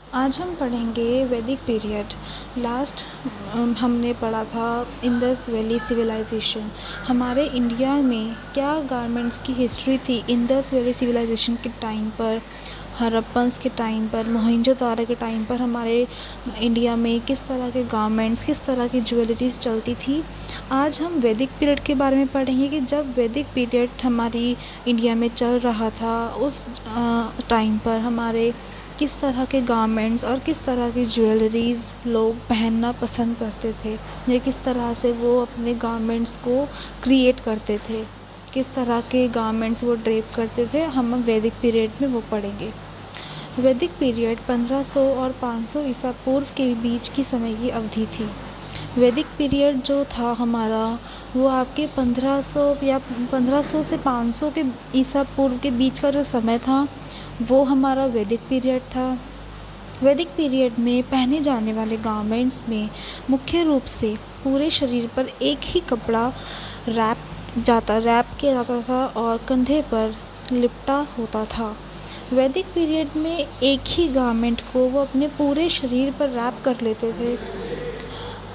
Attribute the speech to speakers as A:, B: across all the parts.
A: आज हम पढ़ेंगे वैदिक पीरियड। लास्ट हमने पढ़ा था इंडस वैली सिविलाइजेशन। हमारे इंडिया में क्या गारमेंट्स की हिस्ट्री थी इंडस वैली सिविलाइजेशन के टाइम पर, हड़प्पन्स के टाइम पर, मोहनजोदारो के टाइम पर हमारे इंडिया में किस तरह के गारमेंट्स, किस तरह की ज्वेलरीज चलती थी। आज हम वैदिक पीरियड के बारे में पढ़ेंगे कि जब वैदिक पीरियड हमारी इंडिया में चल रहा था उस टाइम पर हमारे किस तरह के गारमेंट्स और किस तरह की ज्वेलरीज़ लोग पहनना पसंद करते थे, या किस तरह से वो अपने गारमेंट्स को क्रिएट करते थे, किस तरह के गारमेंट्स वो ड्रेप करते थे। हम वैदिक पीरियड में वो पढ़ेंगे। वैदिक पीरियड 1500 और 500 ईसा पूर्व के बीच की समय की अवधि थी। वैदिक पीरियड जो था हमारा वो आपके 1500 से 500 के ईसा पूर्व के बीच का जो समय था वो हमारा वैदिक पीरियड था। वैदिक पीरियड में पहने जाने वाले गारमेंट्स में मुख्य रूप से पूरे शरीर पर एक ही कपड़ा रैप किया जाता था और कंधे पर लिपटा होता था। वैदिक पीरियड में एक ही गारमेंट को वो अपने पूरे शरीर पर रैप कर लेते थे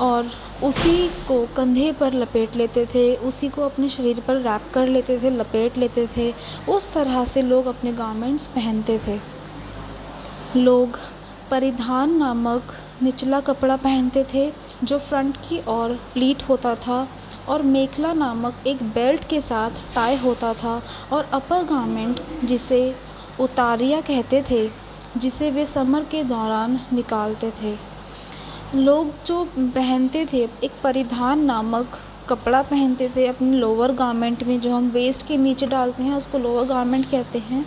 A: और उसी को कंधे पर लपेट लेते थे, उसी को अपने शरीर पर रैप कर लेते थे, लपेट लेते थे। उस तरह से लोग अपने गारमेंट्स पहनते थे। लोग परिधान नामक निचला कपड़ा पहनते थे जो फ्रंट की ओर प्लीट होता था, और मेखला नामक एक बेल्ट के साथ टाई होता था, और अपर गारमेंट जिसे उतारिया कहते थे, जिसे वे समर के दौरान निकालते थे। लोग जो पहनते थे एक परिधान नामक कपड़ा पहनते थे अपने लोअर गारमेंट में, जो हम वेस्ट के नीचे डालते हैं उसको लोअर गारमेंट कहते हैं।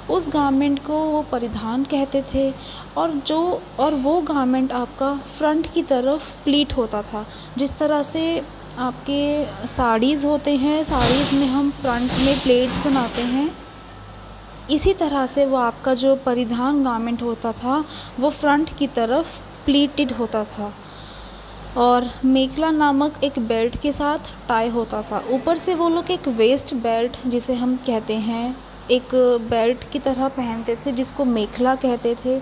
A: उस गारमेंट को वो परिधान कहते थे, और वो गारमेंट आपका फ्रंट की तरफ प्लीट होता था। जिस तरह से आपके साड़ीज़ होते हैं, साड़ीज़ में हम फ्रंट में प्लेट्स बनाते हैं, इसी तरह से वो आपका जो परिधान गारमेंट होता था वो फ्रंट की तरफ प्लीटेड होता था, और मेखला नामक एक बेल्ट के साथ टाई होता था। ऊपर से वो लोग एक वेस्ट बेल्ट, जिसे हम कहते हैं, एक बेल्ट की तरह पहनते थे जिसको मेखला कहते थे।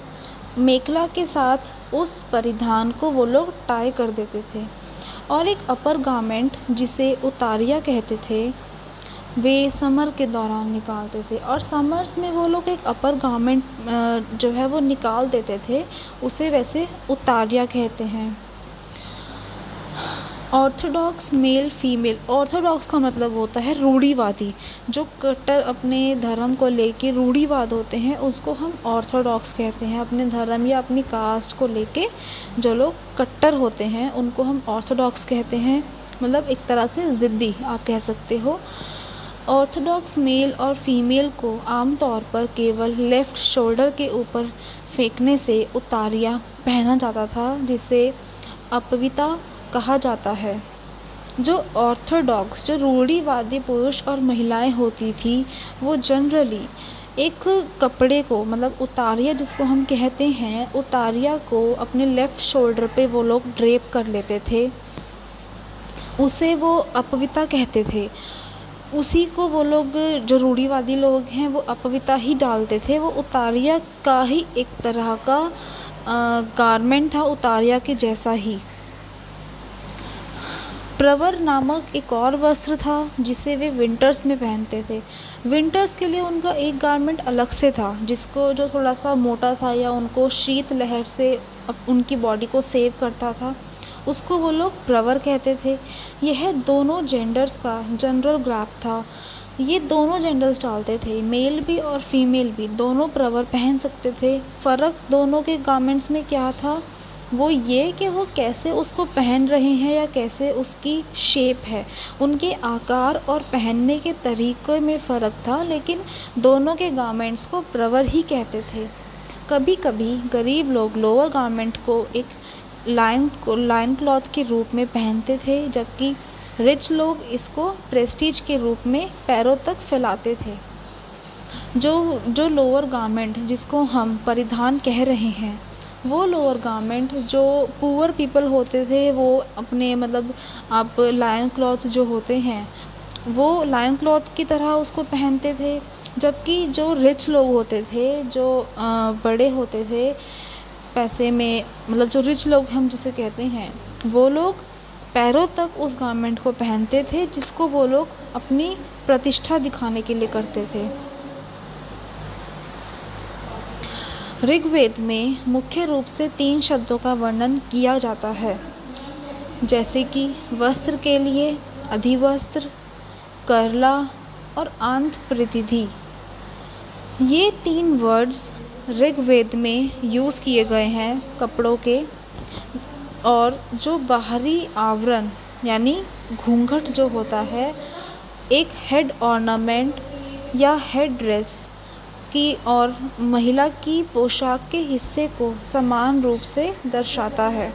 A: मेखला के साथ उस परिधान को वो लोग टाई कर देते थे, और एक अपर गारमेंट जिसे उतारिया कहते थे वे समर के दौरान निकालते थे। और समर्स में वो लोग एक अपर गारमेंट जो है वो निकाल देते थे, उसे वैसे उतारिया कहते हैं। Orthodox male female. ऑर्थोडॉक्स का मतलब होता है रूढ़िवादी। जो कट्टर अपने धर्म को लेके रूढ़िवाद होते हैं उसको हम ऑर्थोडॉक्स कहते हैं। अपने धर्म या अपनी कास्ट को लेके जो लोग कट्टर होते हैं उनको हम ऑर्थोडॉक्स कहते हैं, मतलब एक तरह से ज़िद्दी आप कह सकते हो। ऑर्थोडॉक्स मेल और फीमेल को आमतौर पर केवल लेफ़्ट शोल्डर के ऊपर फेंकने से उतारिया पहना जाता था, जिसे अपविता कहा जाता है। जो ऑर्थोडॉक्स, जो रूढ़िवादी पुरुष और महिलाएं होती थी, वो जनरली एक कपड़े को, मतलब उतारिया जिसको हम कहते हैं, उतारिया को अपने लेफ़्ट शोल्डर पे वो लोग ड्रेप कर लेते थे, उसे वो अपविता कहते थे। उसी को वो लोग, जो रूढ़िवादी लोग हैं, वो अपविता ही डालते थे। वो उतारिया का ही एक तरह का गारमेंट था, उतारिया के जैसा ही। प्रवर नामक एक और वस्त्र था जिसे वे विंटर्स में पहनते थे। विंटर्स के लिए उनका एक गारमेंट अलग से था, जो थोड़ा सा मोटा था या उनको शीत लहर से उनकी बॉडी को सेव करता था, उसको वो लोग प्रवर कहते थे। यह दोनों जेंडर्स का जनरल ग्रैप था। ये दोनों जेंडर्स डालते थे, मेल भी और फीमेल भी, दोनों प्रवर पहन सकते थे। फ़र्क दोनों के गारमेंट्स में क्या था, वो ये कि वो कैसे उसको पहन रहे हैं या कैसे उसकी शेप है, उनके आकार और पहनने के तरीक़े में फ़र्क था, लेकिन दोनों के गारमेंट्स को प्रवर ही कहते थे। कभी कभी गरीब लोग लोअर गारमेंट को एक लाइन क्लॉथ के रूप में पहनते थे, जबकि रिच लोग इसको प्रेस्टीज के रूप में पैरों तक फैलाते थे। जो लोअर गारमेंट जिसको हम परिधान कह रहे हैं, वो लोअर गारमेंट जो पुअर पीपल होते थे वो अपने, मतलब आप लायन क्लॉथ जो होते हैं वो लायन क्लॉथ की तरह उसको पहनते थे, जबकि जो रिच लोग होते थे, जो बड़े होते थे, पैसे में, मतलब जो रिच लोग हम जिसे कहते हैं, वो लोग पैरों तक उस गारमेंट को पहनते थे जिसको वो लोग अपनी प्रतिष्ठा दिखाने के लिए करते थे। ऋग्वेद में मुख्य रूप से 3 शब्दों का वर्णन किया जाता है, जैसे कि वस्त्र के लिए अधिवस्त्र, करला और आंत प्रतिधि। ये 3 वर्ड्स ऋग्वेद में यूज़ किए गए हैं कपड़ों के, और जो बाहरी आवरण यानी घूंघट जो होता है, एक हेड ऑर्नामेंट या हेड ड्रेस की और महिला की पोशाक के हिस्से को समान रूप से दर्शाता है।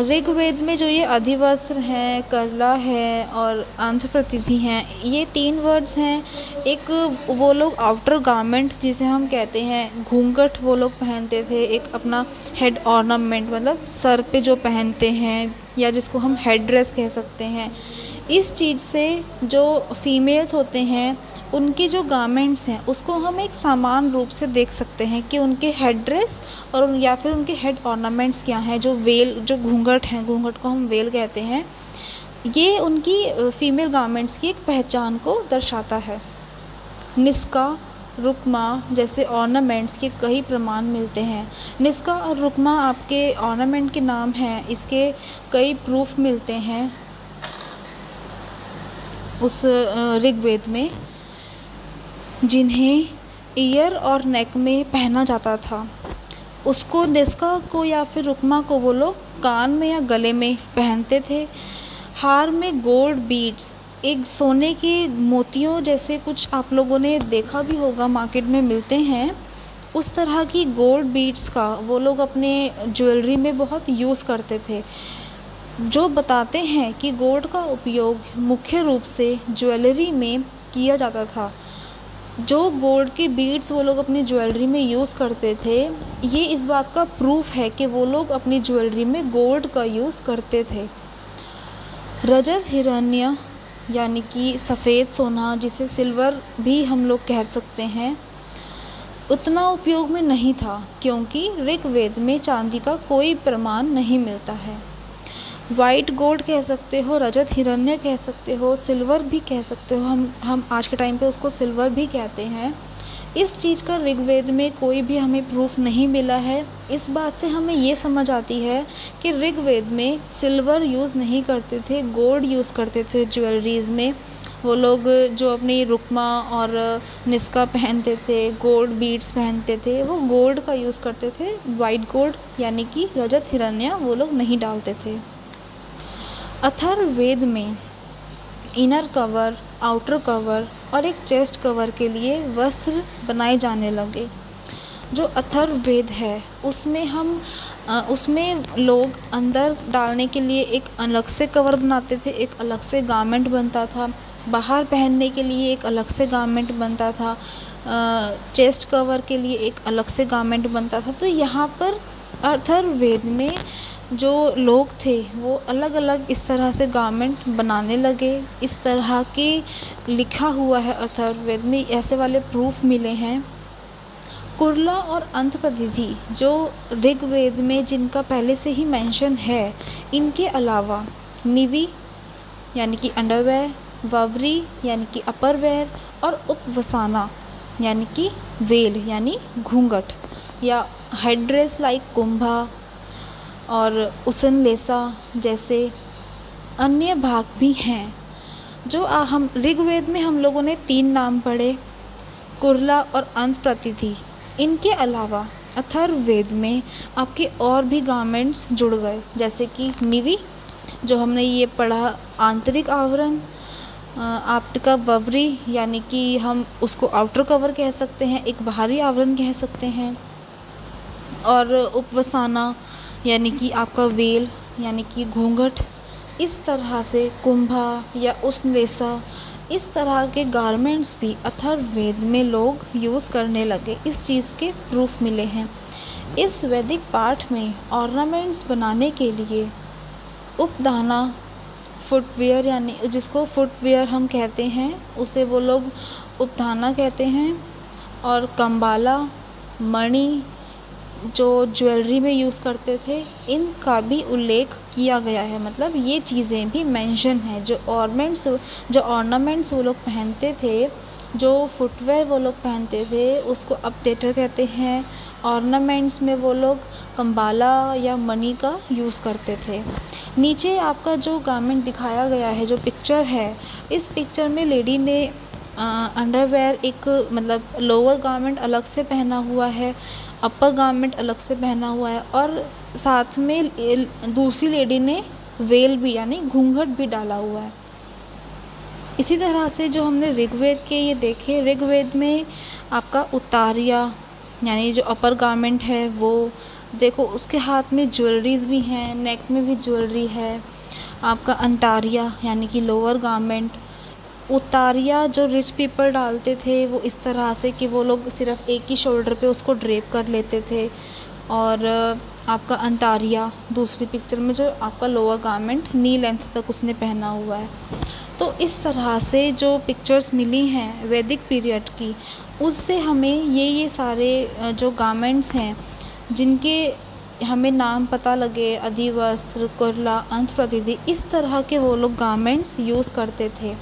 A: ऋग्वेद में जो ये अधिवस्त्र हैं, करला है और आंध्र प्रतिथि हैं, ये 3 वर्ड्स हैं। एक वो लोग आउटर गारमेंट जिसे हम कहते हैं, घूंघट वो लोग पहनते थे, एक अपना हेड ऑर्नामेंट मतलब सर पे जो पहनते हैं या जिसको हम हेड ड्रेस कह सकते हैं। इस चीज़ से जो फीमेल्स होते हैं उनकी जो गारमेंट्स हैं उसको हम एक समान रूप से देख सकते हैं कि उनके हेड ड्रेस और या फिर उनके हेड ऑर्नामेंट्स क्या हैं। जो वेल, जो घूंघट हैं, घूंघट को हम वेल कहते हैं, ये उनकी फीमेल गारमेंट्स की एक पहचान को दर्शाता है। निस्का, रुक्मा जैसे ऑर्नामेंट्स के कई प्रमाण मिलते हैं। निस्का और रुक्मा आपके ऑर्नामेंट के नाम हैं, इसके कई प्रूफ मिलते हैं उस ऋग्वेद में, जिन्हें ईयर और नेक में पहना जाता था। उसको, निस्का को या फिर रुक्मा को वो लोग कान में या गले में पहनते थे। हार में गोल्ड बीड्स, एक सोने के मोतियों जैसे कुछ आप लोगों ने देखा भी होगा, मार्केट में मिलते हैं, उस तरह की गोल्ड बीड्स का वो लोग अपने ज्वेलरी में बहुत यूज़ करते थे, जो बताते हैं कि गोल्ड का उपयोग मुख्य रूप से ज्वेलरी में किया जाता था। जो गोल्ड के बीड्स वो लोग अपनी ज्वेलरी में यूज़ करते थे, ये इस बात का प्रूफ है कि वो लोग अपनी ज्वेलरी में गोल्ड का यूज़ करते थे। रजत हिरण्य यानी कि सफ़ेद सोना, जिसे सिल्वर भी हम लोग कह सकते हैं, उतना उपयोग में नहीं था क्योंकि ऋग्वेद में चांदी का कोई प्रमाण नहीं मिलता है। वाइट गोल्ड कह सकते हो, रजत हिरण्य कह सकते हो, सिल्वर भी कह सकते हो, हम आज के टाइम पे उसको सिल्वर भी कहते हैं। इस चीज़ का ऋग्वेद में कोई भी हमें प्रूफ नहीं मिला है। इस बात से हमें ये समझ आती है कि ऋग्वेद में सिल्वर यूज़ नहीं करते थे, गोल्ड यूज़ करते थे ज्वेलरीज़ में। वो लोग जो अपनी रुक्मा और निस्का पहनते थे, गोल्ड बीड्स पहनते थे, वो गोल्ड का यूज़ करते थे। वाइट गोल्ड यानी कि रजत हिरण्य वो लोग नहीं डालते थे। अथर्ववेद में इनर कवर, आउटर कवर और एक चेस्ट कवर के लिए वस्त्र बनाए जाने लगे। जो अथर्ववेद है उसमें लोग अंदर डालने के लिए एक अलग से कवर बनाते थे, एक अलग से गारमेंट बनता था। बाहर पहनने के लिए एक अलग से गारमेंट बनता था, चेस्ट कवर के लिए एक अलग से गारमेंट बनता था। तो यहाँ पर अथर्ववेद में जो लोग थे वो अलग अलग इस तरह से गारमेंट बनाने लगे। इस तरह के लिखा हुआ है अथर्ववेद में, ऐसे वाले प्रूफ मिले हैं। कुर्ला और अंतपदिधि जो ऋग्वेद में जिनका पहले से ही मेंशन है, इनके अलावा निवि यानी कि अंडरवेयर, ववरी यानी कि अपरवेयर और उपवसाना यानी कि वेल यानी घूंघट या हेड ड्रेस लाइक कुंभा और उसनलेसा जैसे अन्य भाग भी हैं। जो हम ऋग्वेद में हम लोगों ने 3 नाम पढ़े, कुर्ला और अंतप्रतिधि। इनके अलावा अथर्ववेद में आपके और भी गारमेंट्स जुड़ गए, जैसे कि निवि जो हमने ये पढ़ा, आंतरिक आवरण, आपका ववरी यानी कि हम उसको आउटर कवर कह सकते हैं, एक बाहरी आवरण कह सकते हैं, और उपवसाना यानी कि आपका वेल यानी कि घूंघट। इस तरह से कुंभा या उसनलेसा, इस तरह के गारमेंट्स भी अथर्ववेद में लोग यूज़ करने लगे। इस चीज़ के प्रूफ मिले हैं। इस वैदिक पाठ में ऑर्नामेंट्स बनाने के लिए उपधाना, फुटवियर यानी जिसको फुटवियर हम कहते हैं उसे वो लोग उपधाना कहते हैं, और कंबाला, मणि, जो ज्वेलरी में यूज़ करते थे इनका भी उल्लेख किया गया है। मतलब ये चीज़ें भी मेंशन है। जो ऑर्नामेंट्स वो लोग पहनते थे, जो फुटवेयर वो लोग पहनते थे, उसको अपडेटर कहते हैं। ऑर्नामेंट्स में वो लोग कंबाला या मनी का यूज़ करते थे। नीचे आपका जो गारमेंट दिखाया गया है, जो पिक्चर है, इस पिक्चर में लेडी ने अंडरवेयर एक मतलब लोअर गारमेंट अलग से पहना हुआ है, अपर गारमेंट अलग से पहना हुआ है, और साथ में दूसरी लेडी ने वेल भी यानी घूंघट भी डाला हुआ है। इसी तरह से जो हमने ऋग्वेद के ये देखे, ऋग्वेद में आपका उतारिया यानी जो अपर गारमेंट है वो देखो, उसके हाथ में ज्वेलरीज भी हैं, नेक में भी ज्वेलरी है। आपका अंतारिया यानी कि लोअर गारमेंट। उतारिया जो रिच पीपल डालते थे वो इस तरह से कि वो लोग सिर्फ एक ही शोल्डर पे उसको ड्रेप कर लेते थे। और आपका अंतारिया दूसरी पिक्चर में जो आपका लोअर गारमेंट नी लेंथ तक उसने पहना हुआ है। तो इस तरह से जो पिक्चर्स मिली हैं वैदिक पीरियड की, उससे हमें ये सारे जो गारमेंट्स हैं जिनके हमें नाम पता लगे, अधिवस्त्र, कुर्ला, अंश प्रतिदि, इस तरह के वो लोग गारमेंट्स यूज़ करते थे।